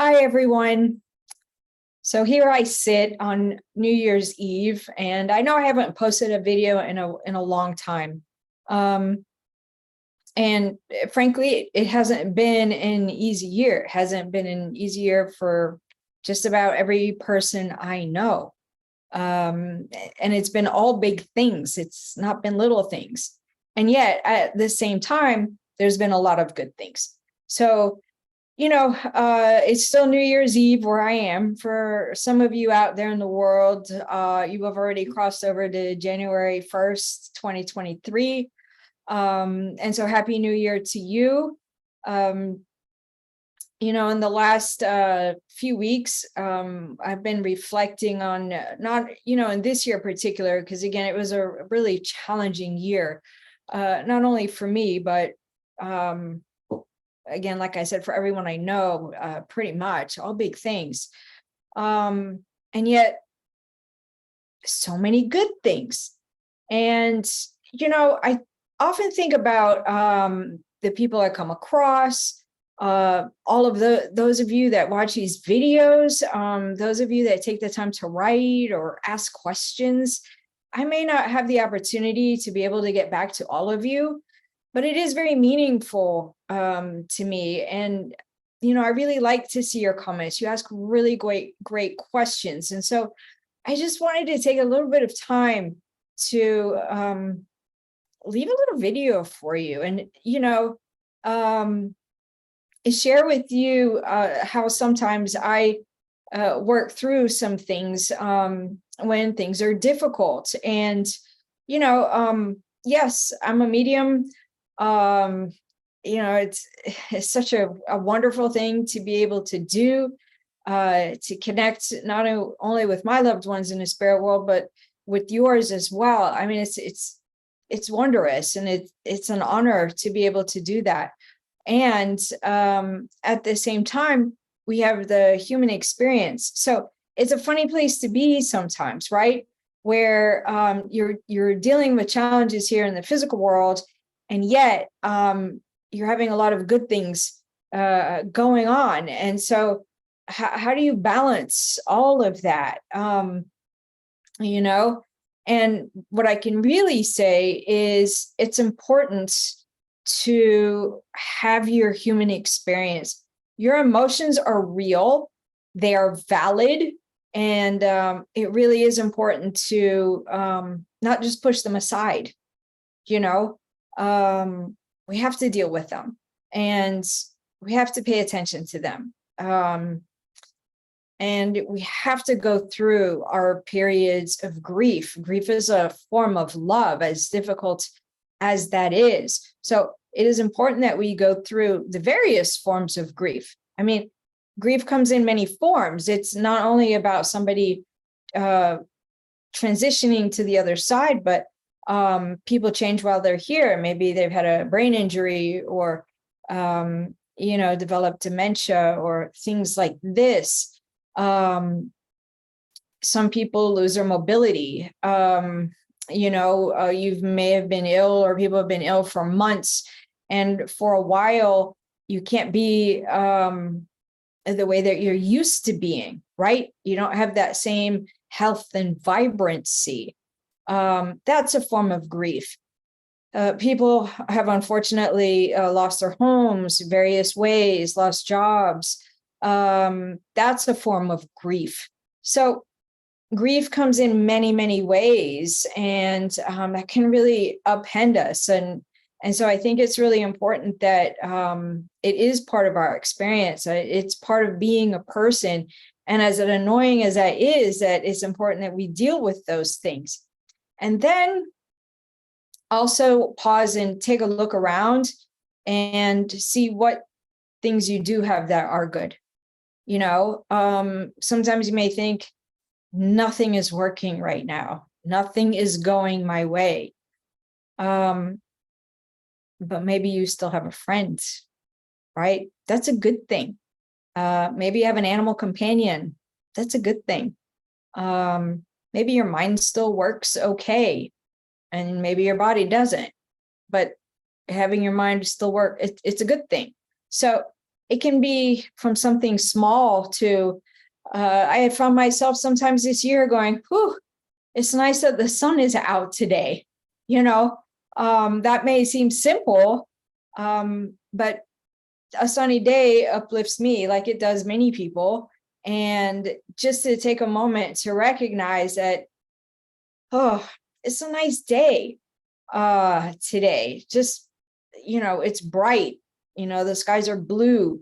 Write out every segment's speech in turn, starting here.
Hi, everyone. So here I sit on New Year's Eve, and I know I haven't posted a video in a long time. Um, and frankly, it hasn't been an easy year. It hasn't been an easy year for just about every person I know. And it's been all big things. It's not been little things. And yet, at the same time, there's been a lot of good things. So it's still New Year's Eve where I am. For some of you out there in the world, you have already crossed over to January 1st, 2023. And so Happy New Year to you. In the last few weeks, I've been reflecting on not, in this year in particular, because again, it was a really challenging year, not only for me, but again, like I said, for everyone I know, pretty much all big things. And yet so many good things. And, I often think about the people I come across, all of those of you that watch these videos, those of you that take the time to write or ask questions. I may not have the opportunity to be able to get back to all of you, but it is very meaningful to me. And, I really like to see your comments. You ask really great questions. And so I just wanted to take a little bit of time to leave a little video for you and, share with you how sometimes I work through some things when things are difficult. And, yes, I'm a medium. It's such a wonderful thing to be able to do, to connect not only with my loved ones in the spirit world, but with yours as well. I mean, it's wondrous, and it's an honor to be able to do that. And at the same time, we have the human experience. So it's a funny place to be sometimes, right? Where you're dealing with challenges here in the physical world, and yet you're having a lot of good things going on. And so how do you balance all of that? And what I can really say is it's important to have your human experience. Your emotions are real, they are valid, and it really is important to not just push them aside. We have to deal with them, and we have to pay attention to them. And we have to go through our periods of grief. Grief is a form of love, as difficult as that is. So it is important that we go through the various forms of grief. I mean, grief comes in many forms. It's not only about somebody transitioning to the other side, but people change while they're here. Maybe they've had a brain injury or, developed dementia or things like this. Some people lose their mobility. You may have been ill, or people have been ill for months, and for a while you can't be the way that you're used to being, right? You don't have that same health and vibrancy. That's a form of grief. People have unfortunately lost their homes various ways, lost jobs. That's a form of grief. So grief comes in many ways, and that can really upend us. And so I think it's really important that it is part of our experience. It's part of being a person. And as annoying as that is, that it's important that we deal with those things. And then also pause and take a look around and see what things you do have that are good. Sometimes you may think nothing is working right now. Nothing is going my way. But maybe you still have a friend, right? That's a good thing. Maybe you have an animal companion. That's a good thing. Maybe your mind still works okay, and maybe your body doesn't, but having your mind still work, it's a good thing. So it can be from something small to, I have found myself sometimes this year going, whew, it's nice that the sun is out today. That may seem simple, but a sunny day uplifts me like it does many people. And just to take a moment to recognize that, oh, it's a nice day today. Just, it's bright, the skies are blue.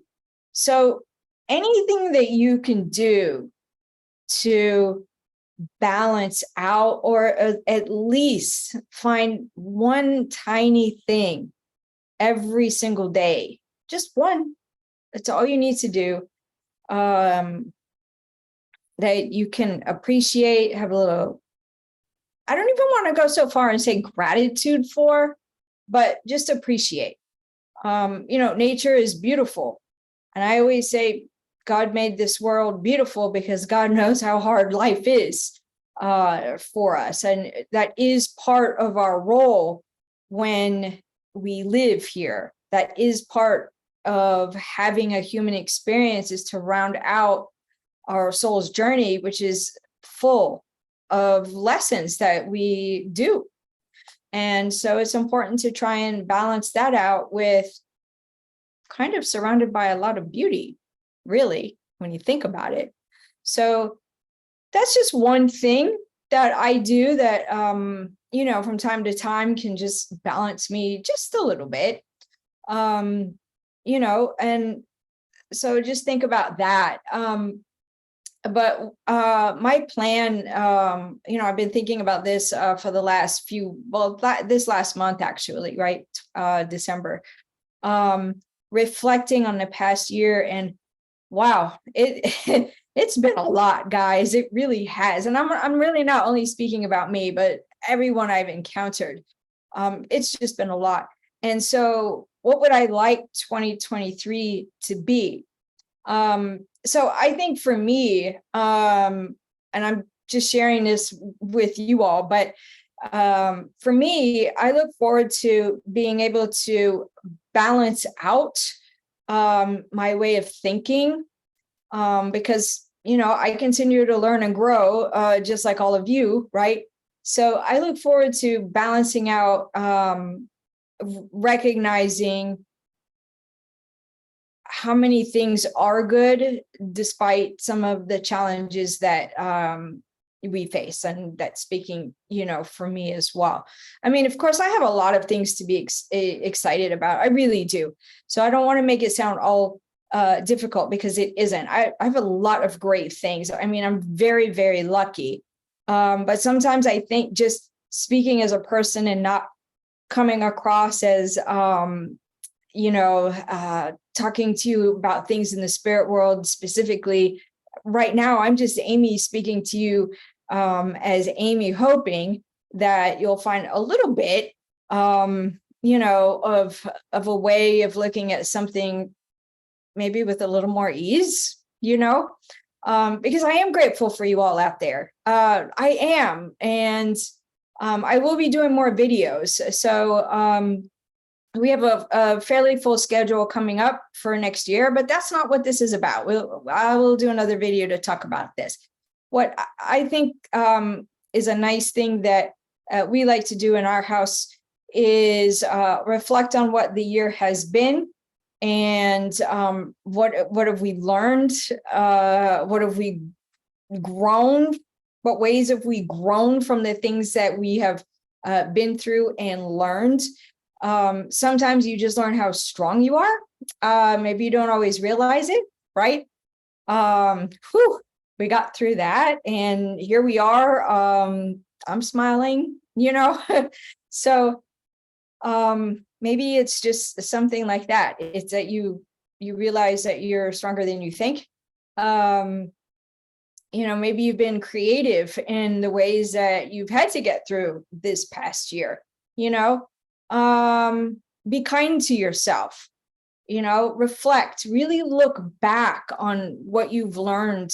So anything that you can do to balance out, or at least find one tiny thing every single day, just one, that's all you need to do, that you can appreciate, have a little, I don't even want to go so far and say gratitude for, but just appreciate. Nature is beautiful. And I always say God made this world beautiful because God knows how hard life is for us. And that is part of our role when we live here. That is part of having a human experience, is to round out our soul's journey, which is full of lessons that we do. And so it's important to try and balance that out with kind of surrounded by a lot of beauty, really, when you think about it. So that's just one thing that I do that, from time to time can just balance me just a little bit. And so just think about that. But my plan, I've been thinking about this for the last this last month, actually, right? December, reflecting on the past year, and wow, it's been a lot, guys. It really has. And I'm really not only speaking about me, but everyone I've encountered. It's just been a lot. And so what would I like 2023 to be? So I think for me, and I'm just sharing this with you all, but for me, I look forward to being able to balance out my way of thinking, because, I continue to learn and grow, just like all of you, right? So I look forward to balancing out, recognizing how many things are good despite some of the challenges that we face, and that's speaking, for me as well. I mean, of course, I have a lot of things to be excited about. I really do. So I don't want to make it sound all difficult, because it isn't. I have a lot of great things. I mean, I'm very, very lucky. But sometimes I think just speaking as a person and not coming across as, talking to you about things in the spirit world specifically. Right now, I'm just Amy speaking to you as Amy, hoping that you'll find a little bit, of a way of looking at something maybe with a little more ease, because I am grateful for you all out there. I am. And I will be doing more videos. So we have a fairly full schedule coming up for next year, but that's not what this is about. I will do another video to talk about this. What I think is a nice thing that we like to do in our house is reflect on what the year has been, and what have we learned? What have we grown? What ways have we grown from the things that we have been through and learned? Sometimes you just learn how strong you are. Maybe you don't always realize it, right? We got through that, and here we are. I'm smiling, So maybe it's just something like that. It's that you realize that you're stronger than you think. Maybe you've been creative in the ways that you've had to get through this past year, be kind to yourself, reflect, really look back on what you've learned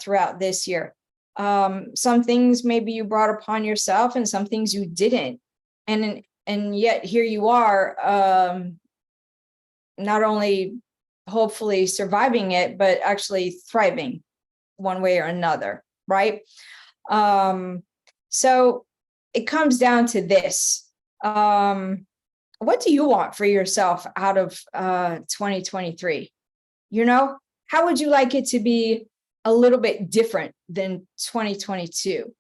throughout this year. Some things maybe you brought upon yourself, and some things you didn't. And yet here you are, not only hopefully surviving it, but actually thriving one way or another, right? So it comes down to this. What do you want for yourself out of 2023? You know, how would you like it to be a little bit different than 2022?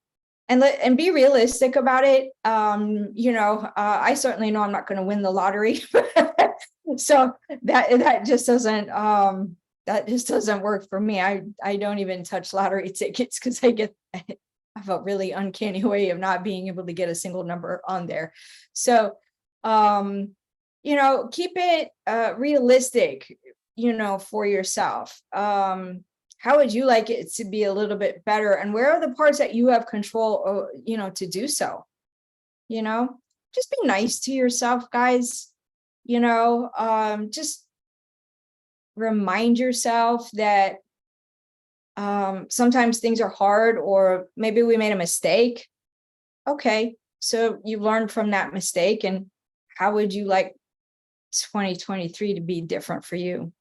And be realistic about it. I certainly know I'm not going to win the lottery. So that just doesn't work for me. I don't even touch lottery tickets because I have a really uncanny way of not being able to get a single number on there. So keep it realistic, for yourself. How would you like it to be a little bit better? And where are the parts that you have control, to do so? Just be nice to yourself, guys. Just remind yourself that sometimes things are hard, or maybe we made a mistake. Okay, so you learned from that mistake, and how would you like 2023 to be different for you?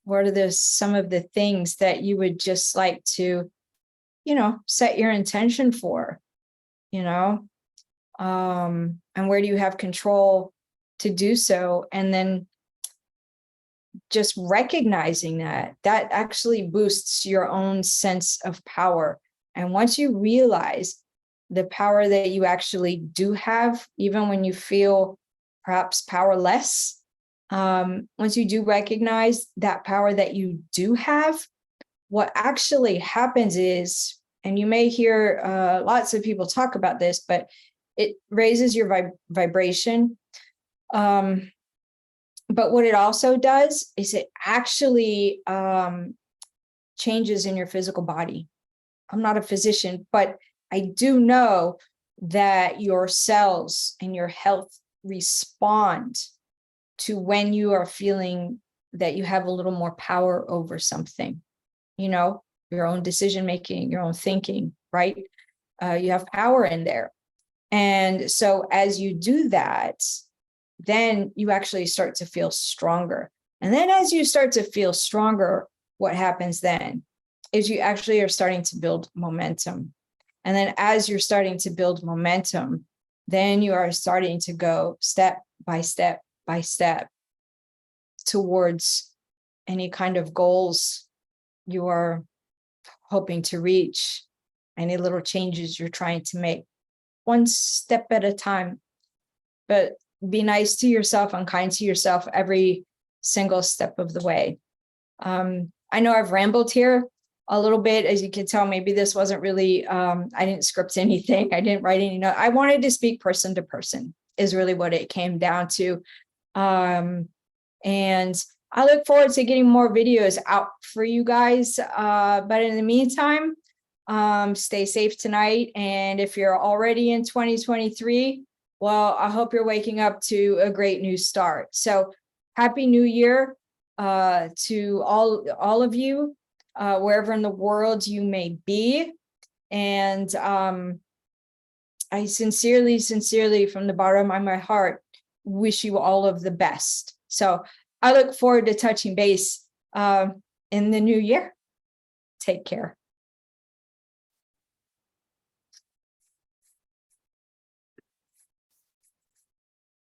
What are some of the things that you would just like to, set your intention for, and where do you have control to do so? And then just recognizing that actually boosts your own sense of power. And once you realize the power that you actually do have, even when you feel perhaps powerless, once you do recognize that power that you do have, what actually happens is, and you may hear lots of people talk about this, but it raises your vibration. But what it also does is it actually changes in your physical body. I'm not a physician, but I do know that your cells and your health respond to when you are feeling that you have a little more power over something, your own decision making, your own thinking, right? You have power in there. And so as you do that, then you actually start to feel stronger. And then as you start to feel stronger, what happens then is you actually are starting to build momentum. And then as you're starting to build momentum, then you are starting to go step by step by step towards any kind of goals you are hoping to reach, any little changes you're trying to make, one step at a time. But be nice to yourself and kind to yourself every single step of the way. I know I've rambled here a little bit. As you can tell, maybe this wasn't really, I didn't script anything. I didn't write any notes. I wanted to speak person to person is really what it came down to. And I look forward to getting more videos out for you guys. But in the meantime, stay safe tonight. And if you're already in 2023, well, I hope you're waking up to a great new start. So happy new year to all of you, wherever in the world you may be. And I sincerely, from the bottom of my heart, wish you all of the best. So I look forward to touching base in the new year. Take care.